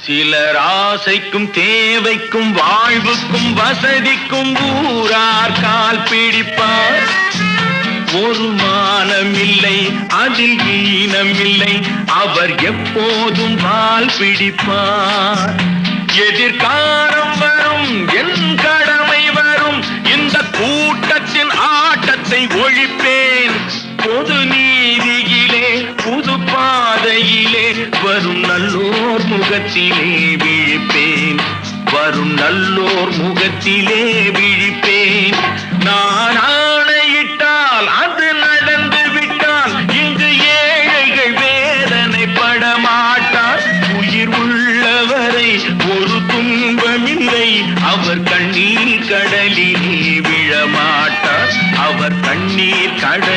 சிலர் ஆசைக்கும் தேவைக்கும் வாழ்வுக்கும் வசதிக்கும் ஊரார் கால் பிடிப்பார். ஒரு மானமில்லை அதில் ஈனமில்லை, அவர் எப்போதும் வால் பிடிப்பார். எதிர்காலம் வரும் என் கடமை வரும், இந்த கூட்டத்தின் ஆட்டத்தை ஒழிப்பேன். பொது நீதியிலே புது பாதையிலே வரும் நல்லோர் முகத்திலே விழிப்பேன். வரும் நல்லோர் முகத்திலே விழிப்பேன். நான் ஆணையிட்டால் அது நடந்து விட்டால் இங்கு ஏழைகள் வேதனைப்பட மாட்டார். உயிர் உள்ளவரை ஒரு துன்பமில்லை, அவர் கண்ணீர் கடலிலே விழமாட்டார். அவர் கண்ணீர் கடல்